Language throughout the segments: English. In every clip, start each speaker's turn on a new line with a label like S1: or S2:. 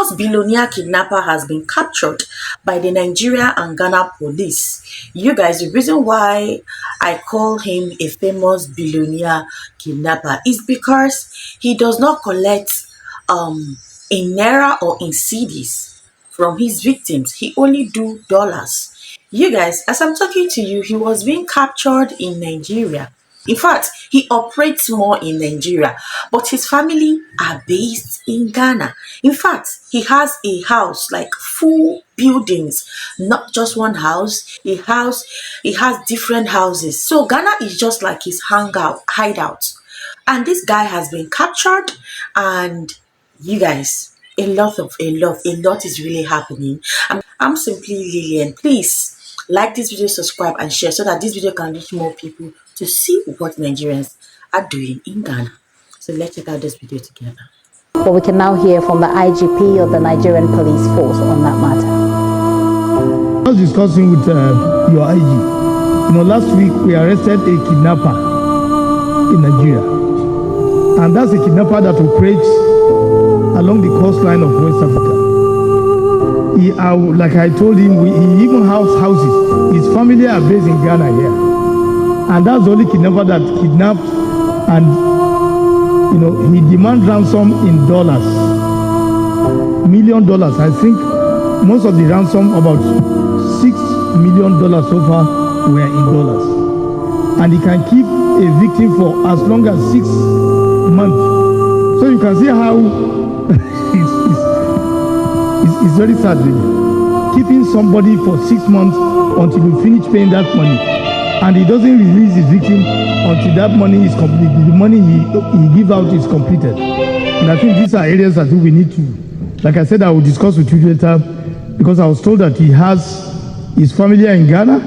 S1: famous billionaire kidnapper has been captured by the Nigeria and Ghana police. You guys, the reason why I call him a famous billionaire kidnapper is because he does not collect in naira or in cedis from his victims. He only do dollars. You guys, as I'm talking to you, he was being captured in Nigeria. In fact, he operates more in Nigeria, but his family are based in Ghana. In fact, he has a house, like full buildings, not just one house. He has different houses. So Ghana is just like his hideout. And this guy has been captured, and you guys, a lot is really happening. I'm simply Lilian. Please like this video, subscribe and share so that this video can reach more people to see what Nigerians are doing in Ghana. So let's check out this video together.
S2: But we can now hear from the IGP of the Nigerian Police Force on that matter.
S3: I was discussing with your IG. Last week we arrested a kidnapper in Nigeria. And that's a kidnapper that operates along the coastline of West Africa. Like I told him, he even has houses. His family are based in Ghana here. And that's the only kidnapper that kidnapped, and he demands ransom in dollars, $1 million. I think most of the ransom, about $6 million so far, were in dollars. And he can keep a victim for as long as 6 months. So you can see how it's very sad, really. Keeping somebody for 6 months until you finish paying that money. And he doesn't release his victim until that money is complete. The money he gives out is completed. And I think these are areas that we need to, like I said, I will discuss with you later, because I was told that he has his family in Ghana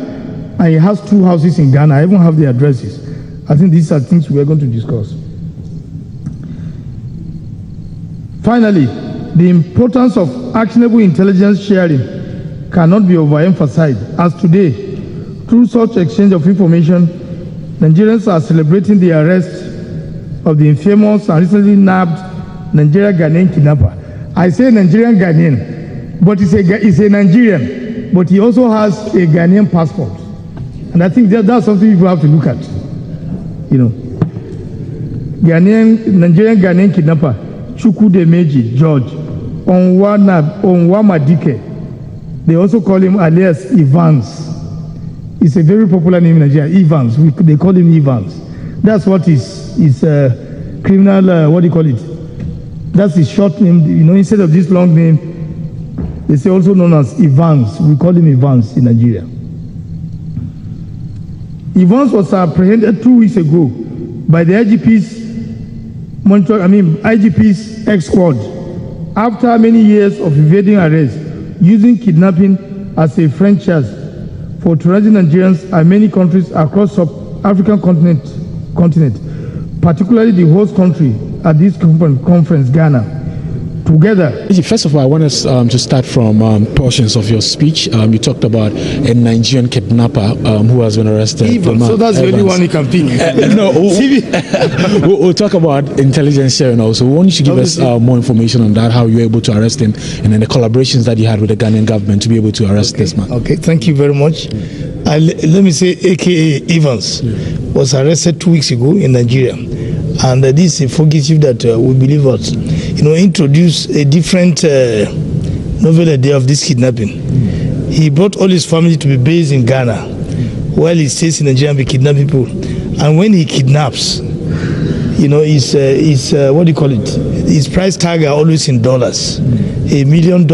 S3: and he has 2 houses in Ghana. I even have the addresses. I think these are things we are going to discuss. Finally, the importance of actionable intelligence sharing cannot be overemphasized, as today, through such exchange of information, Nigerians are celebrating the arrest of the infamous and recently nabbed Nigerian Ghanaian kidnapper. I say Nigerian Ghanaian, but it's a Nigerian, but he also has a Ghanaian passport. And I think that's something people have to look at. Nigerian Ghanaian kidnapper, Chukwudemeji George Onwamadike. They also call him alias Evans. It's a very popular name in Nigeria, Evans. They call him Evans. That's what his criminal, what do you call it? That's his short name. Instead of this long name, they say also known as Evans. We call him Evans in Nigeria. Evans was apprehended 2 weeks ago by the IGP's ex-squad after many years of evading arrest, using kidnapping as a franchise for terrorizing Nigerians and many countries across sub-African continent, particularly the host country at this conference, Ghana. Together.
S4: First of all, I want us to start from portions of your speech. You talked about a Nigerian kidnapper who has been arrested.
S3: So that's the only one you can pick.
S4: No, we'll talk about intelligence sharing also. We want you to give us more information on that, how you were able to arrest him, and then the collaborations that you had with the Ghanaian government to be able to arrest this man.
S3: Okay, thank you very much. Let me say, AKA Evans was arrested 2 weeks ago in Nigeria. And this is a fugitive that we believe was, introduced a different novel idea of this kidnapping. He brought all his family to be based in Ghana, while he stays in Nigeria and be kidnapping people. And when he kidnaps, what do you call it? His price tag are always in dollars. $1 million,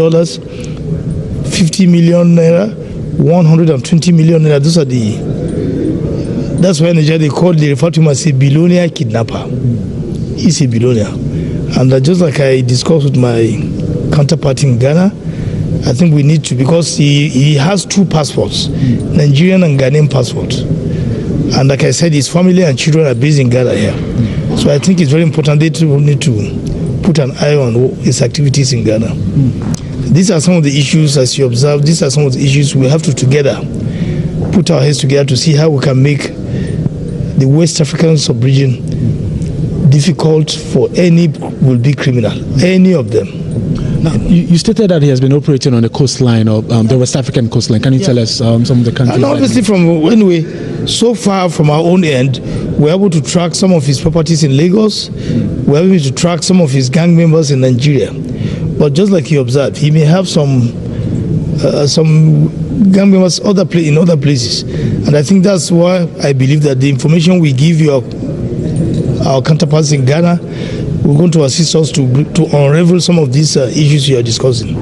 S3: 50 million naira, 120 million naira. Those are that's why in Nigeria they refer to him as a billionaire kidnapper. He's a billionaire. And just like I discussed with my counterpart in Ghana, I think we need to, because he has 2 passports, Nigerian and Ghanaian passports. And like I said, his family and children are based in Ghana here. So I think it's very important they need to put an eye on his activities in Ghana. These are some of the issues, as you observe, these are some of the issues we have to together put our heads together to see how we can make the West African sub-region difficult for any will-be criminal, any of them.
S4: Now, you stated that he has been operating on the coastline of the West African coastline. Can you tell us some of the countries?
S3: And obviously, so far from our own end, we're able to track some of his properties in Lagos. We're able to track some of his gang members in Nigeria. But just like you observed, he may have some gang members in other places. And I think that's why I believe that the information we give our counterparts in Ghana will going to assist us to unravel some of these issues you are discussing.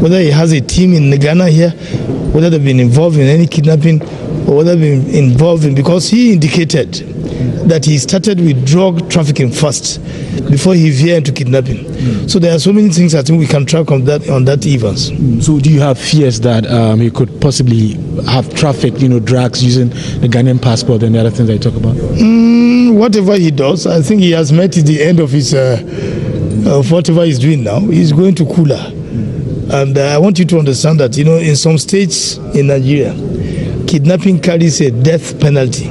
S3: Whether he has a team in Ghana here, whether they've been involved in any kidnapping, or whether they've been involved in, because he indicated that he started with drug trafficking first before he veered into kidnapping. So there are so many things I think we can track on that Evans.
S4: So do you have fears that he could possibly have trafficked, drugs using the Ghanaian passport and the other things that you talk about?
S3: Whatever he does, I think he has met the end of his of whatever he's doing now. He's going to cooler. And I want you to understand that, in some states in Nigeria, kidnapping carries a death penalty.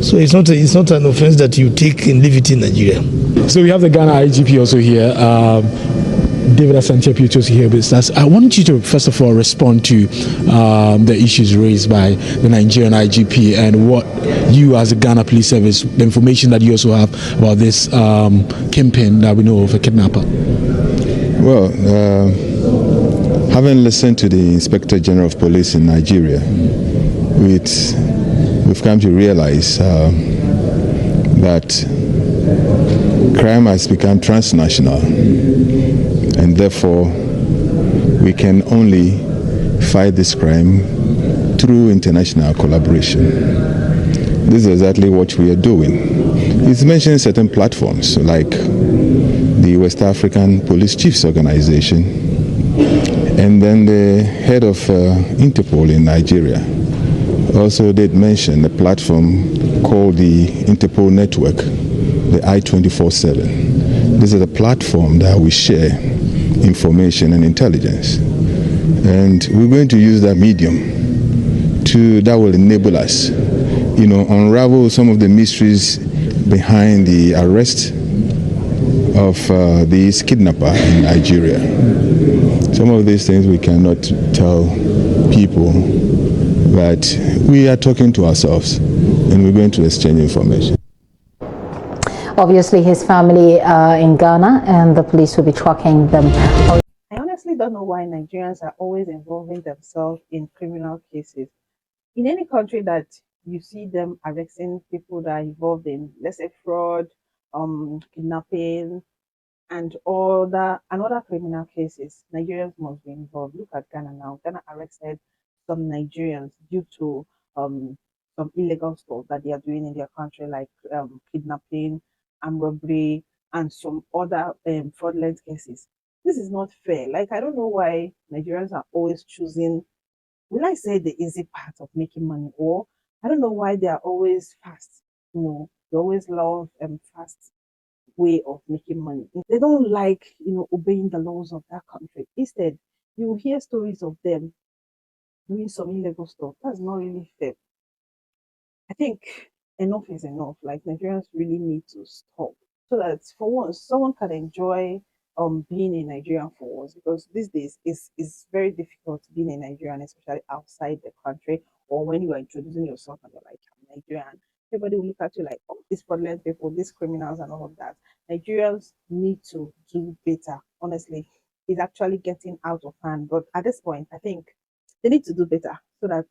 S3: So it's not an offense that you take and leave it in Nigeria.
S4: So we have the Ghana IGP also here. David Asante Piutos here with us. I want you to first of all respond to the issues raised by the Nigerian IGP and what you as a Ghana Police Service, the information that you also have about this campaign that we know of a kidnapper.
S5: Well, having listened to the Inspector General of Police in Nigeria, we've come to realize that crime has become transnational, and therefore we can only fight this crime through international collaboration. This is exactly what we are doing. He's mentioned certain platforms like the West African Police Chiefs Organization, and then the head of Interpol in Nigeria also did mention a platform called the Interpol Network, the I-24/7. This is a platform that we share information and intelligence, and we're going to use that medium that will enable us, unravel some of the mysteries behind the arrest of this kidnapper in Nigeria. Some of these things we cannot tell people, but we are talking to ourselves and we're going to exchange information.
S2: Obviously, his family in Ghana, and the police will be tracking them.
S6: I honestly don't know why Nigerians are always involving themselves in criminal cases. In any country that you see them arresting people that are involved in, let's say, fraud, kidnapping, and other criminal cases, Nigerians must be involved. Look at Ghana now. Ghana arrested some Nigerians due to some illegal stuff that they are doing in their country, like kidnapping, armed robbery, and some other fraudulent cases. This is not fair. Like, I don't know why Nigerians are always choosing, will I say, the easy part of making money, or I don't know why they are always fast. They always love fast way of making money. They don't like, obeying the laws of that country. Instead, you will hear stories of them doing some illegal stuff. That's not really fair. I think enough is enough. Like, Nigerians really need to stop so that for once someone can enjoy being in Nigeria for once, because these days it's very difficult being in Nigeria, and especially outside the country, or when you are introducing yourself and you're like, I'm Nigerian. Everybody will look at you like, oh, these fraudulent people, these criminals, and all of that. Nigerians need to do better. Honestly, it's actually getting out of hand. But at this point, I think they need to do better so that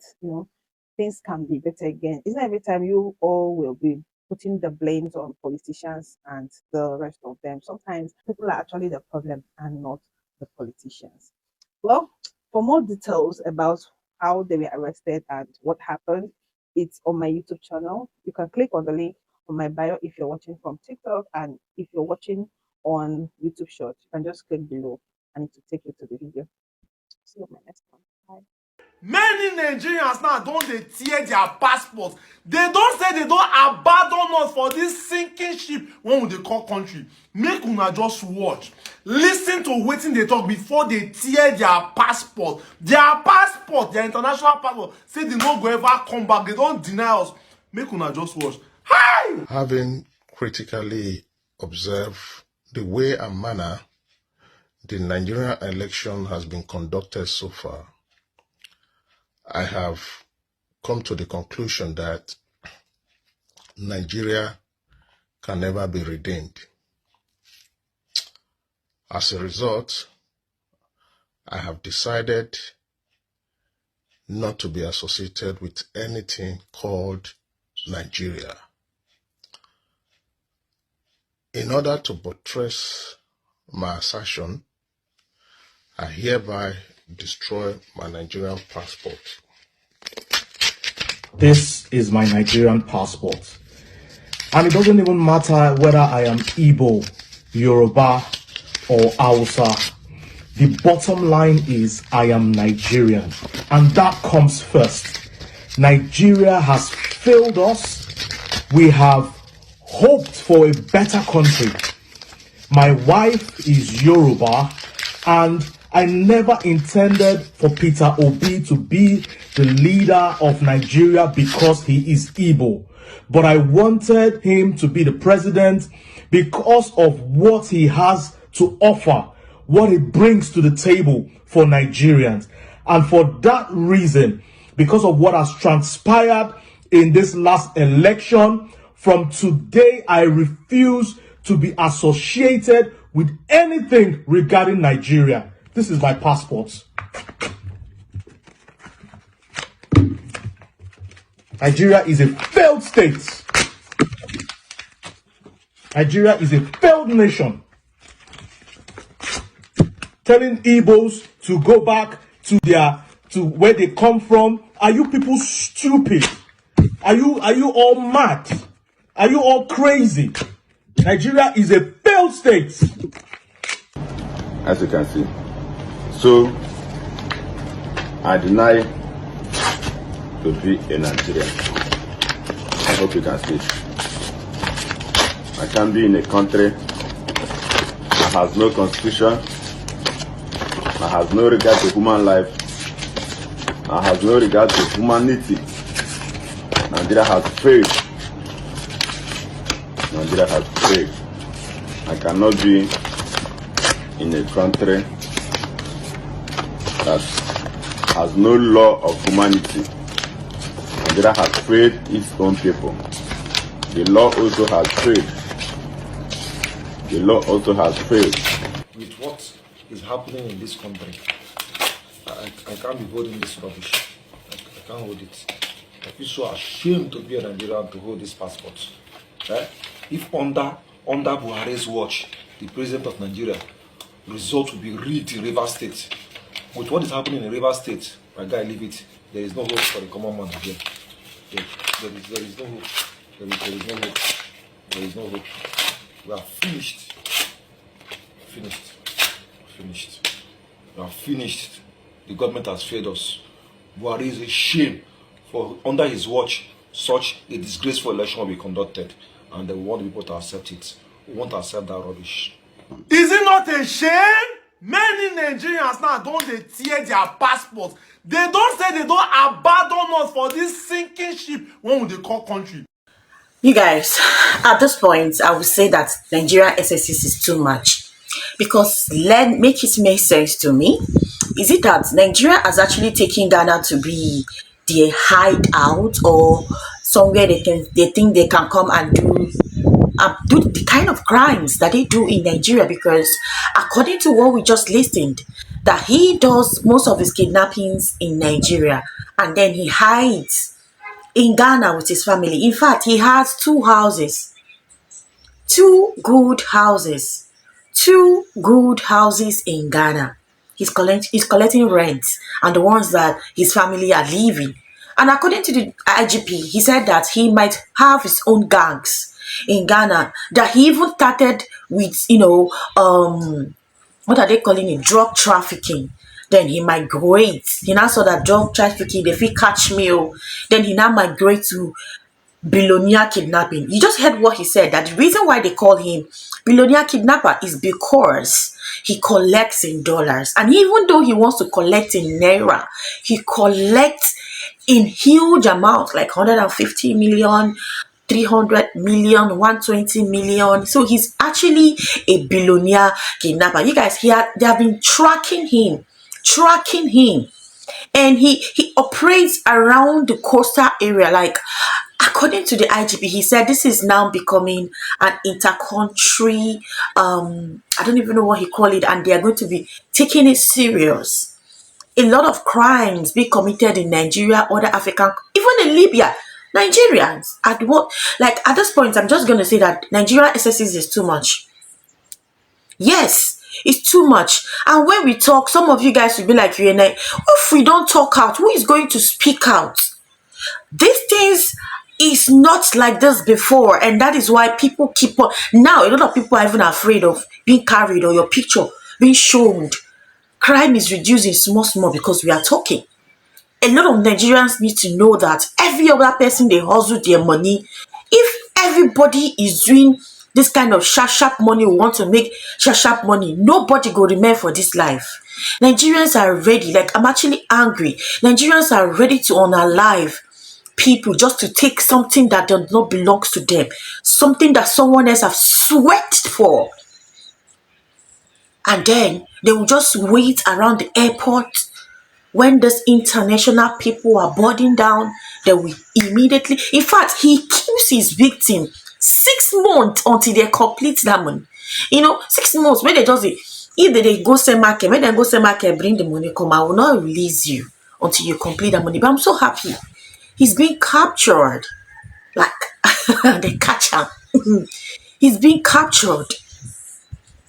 S6: things can be better again. It's not every time you all will be putting the blames on politicians and the rest of them. Sometimes people are actually the problem and not the politicians. Well, for more details about how they were arrested and what happened, it's on my YouTube channel. You can click on the link on my bio if you're watching from TikTok, and if you're watching on YouTube Short, you can just click below and it will take you to the video. See you on my next one. Bye.
S7: Many Nigerians now don't they tear their passports. They don't say they don't abandon us for this sinking ship when we dey call country. Make una just watch. Listen to wetin they talk before they tear their passport. Their passport, their international passport, say they no go ever come back. They don't deny us. Make una just watch. Hi!
S8: Having critically observed the way and manner the Nigerian election has been conducted so far, I have come to the conclusion that Nigeria can never be redeemed. As a result, I have decided not to be associated with anything called Nigeria. In order to buttress my assertion, I hereby destroy my Nigerian passport.
S9: This is my Nigerian passport. And it doesn't even matter whether I am Igbo, Yoruba, or Hausa. The bottom line is I am Nigerian. And that comes first. Nigeria has failed us. We have hoped for a better country. My wife is Yoruba, and I never intended for Peter Obi to be the leader of Nigeria because he is Igbo. But I wanted him to be the president because of what he has to offer, what he brings to the table for Nigerians. And for that reason, because of what has transpired in this last election, from today I refuse to be associated with anything regarding Nigeria. This is my passport. Nigeria is a failed state. Nigeria is a failed nation. Telling Igbos to go back to where they come from. Are you people stupid? Are you all mad? Are you all crazy? Nigeria is a failed state.
S10: As you can see. So, I deny to be a Nigerian. I hope you can see it. I can be in a country that has no constitution, that has no regard to human life, that has no regard to humanity. Nigeria has failed. Nigeria has failed. I cannot be in a country that has no law of humanity. Nigeria has failed its own people. The law also has failed. The law also has failed.
S11: With what is happening in this country, I can't be holding this rubbish. I can't hold it. I feel so ashamed to be a Nigerian to hold this passport. If under Buhari's watch, the president of Nigeria, results will be read in Rivers State. With what is happening in Rivers State, my guy, leave it. There is no hope for the common man again. There is no hope. There is no hope. There is no hope. We are finished. Finished. Finished. We are finished. The government has failed us. Buhari is a shame for under his watch such a disgraceful election will be conducted, and we want people to accept it. We want to accept that rubbish.
S7: Is it not a shame? Many Nigerians now don't they tear their passports. They don't say they don't abandon us for this sinking ship when they call country.
S1: You guys, at this point, I would say that Nigeria SSS is too much. Because make it make sense to me. Is it that Nigeria has actually taken Ghana to be their hideout, or somewhere they think they can come and do the kind of crimes that they do in Nigeria? Because according to what we just listened, that he does most of his kidnappings in Nigeria and then he hides in Ghana with his family. In fact, he has two houses, two good houses in Ghana. He's collecting rent and the ones that his family are living. And according to the IGP, he said that he might have his own gangs in Ghana, that he even started with, what are they calling it? Drug trafficking. Then he migrates. He now saw that drug trafficking, they fit catch me. Then he now migrate to billionaire kidnapping. You just heard what he said, that the reason why they call him billionaire kidnapper is because he collects in dollars. And even though he wants to collect in naira, he collects in huge amounts, like 150 million, 300 million, 120 million. So he's actually a billionaire kidnapper. You guys here, they have been tracking him, and he operates around the coastal area. Like, according to the IGP, he said this is now becoming an inter-country, I don't even know what he called it, and they are going to be taking it serious. A lot of crimes being committed in Nigeria, other African, even in Libya. Nigerians at what, like, at this point, I'm just going to say that Nigeria SSS is too much. Yes, it's too much. And when we talk, some of you guys will be like, if we don't talk out, who is going to speak out? These things is not like this before, and that is why people keep on. Now, a lot of people are even afraid of being carried or your picture being shown. Crime is reducing small because we are talking. A lot of Nigerians need to know that every other person, they hustle their money. If everybody is doing this kind of sharp money, we want to make sharp money, nobody go remain for this life. Nigerians are ready. Like, I'm actually angry. Nigerians are ready to unalive people just to take something that does not belong to them, something that someone else have sweat for, and then they will just wait around the airport. When these international people are boarding down, they will immediately, in fact, he kills his victim 6 months until they complete that money. 6 months, when they just say, if they go sell market, when they go sell market, bring the money, come, I will not release you until you complete that money. But I'm so happy. He's being captured. Like, they catch him. He's being captured.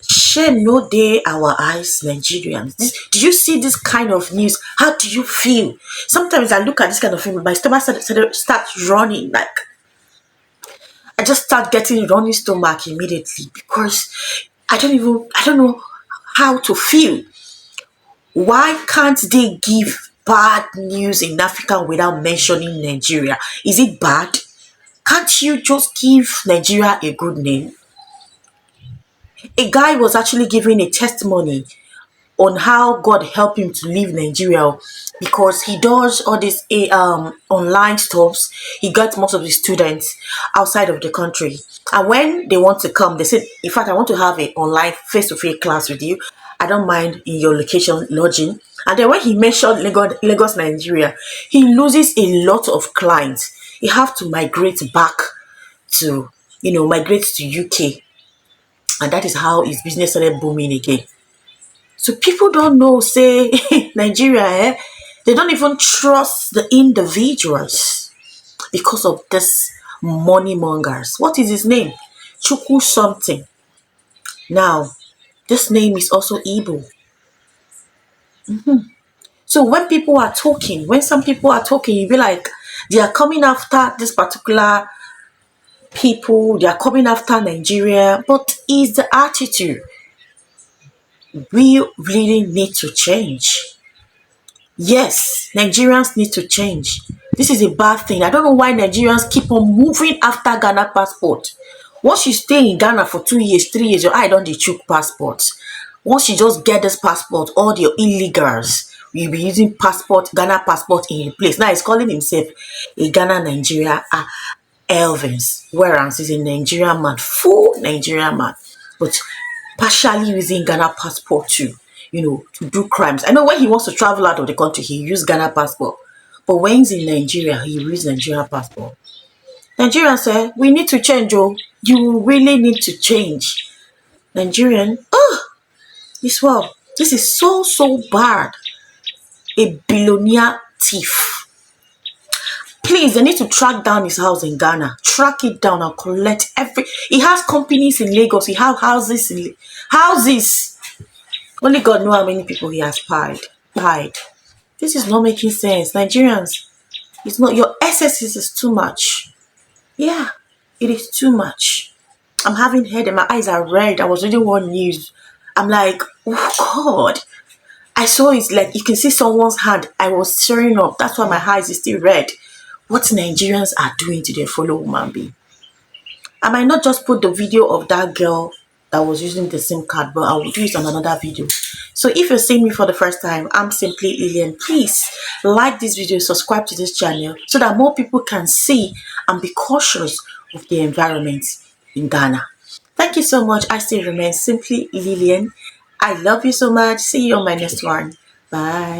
S1: Shame no day our eyes, Nigerians. Do you see this kind of news? How do you feel? Sometimes I look at this kind of film, my stomach starts running. Like, I just start getting running stomach immediately because I don't know how to feel. Why can't they give bad news in Africa without mentioning Nigeria? Is it bad? Can't you just give Nigeria a good name? A guy was actually giving a testimony on how God helped him to leave Nigeria because he does all these online stuffs. He got most of the students outside of the country. And when they want to come, they said, in fact, I want to have an online face-to-face class with you. I don't mind in your location lodging. And then when he mentioned Lagos, Nigeria, he loses a lot of clients. He have to migrate back to, migrate to UK. And that is how his business started booming again. So people don't know, say, Nigeria, they don't even trust the individuals because of this money mongers. What is his name? Chuku something. Now, this name is also Igbo. So when people are talking, when some people are talking, you be like, they are coming after this particular people, they are coming after Nigeria, but it's the attitude. We really need to change. Yes, Nigerians need to change. This is a bad thing. I don't know why Nigerians keep on moving after Ghana passport. Once you stay in Ghana for 2 years, 3 years, your eye don't dey chook passports. Once you just get this passport, all the illegals will be using Ghana passport in your place. Now he's calling himself a Ghana Nigeria Elvis, whereas he's a Nigerian man, full Nigerian man, but partially using Ghana passport to do crimes. I know when he wants to travel out of the country, he uses Ghana passport. But when he's in Nigeria, he uses Nigerian passport. Nigerians say, we need to change, oh. You really need to change. Nigerian, this world, this is so bad. A billionaire thief. Please, they need to track down his house in Ghana. Track it down and collect he has companies in Lagos. He has houses. Only God knows how many people he has pied. This is not making sense. Nigerians, it's not, your SSS is too much. Yeah, it is too much. I'm having headache. My eyes are red. I was reading one news. I'm like, oh God. I saw it's like you can see someone's hand. I was tearing up. That's why my eyes is still red. What Nigerians are doing to their fellow human being. I might not just put the video of that girl that was using the SIM card, but I will do it on another video. So if you're seeing me for the first time, I'm simply Lilian. Please like this video, subscribe to this channel so that more people can see and be cautious of the environment in Ghana. Thank you so much. I still remain simply Lilian. I love you so much. See you on my next one. Bye.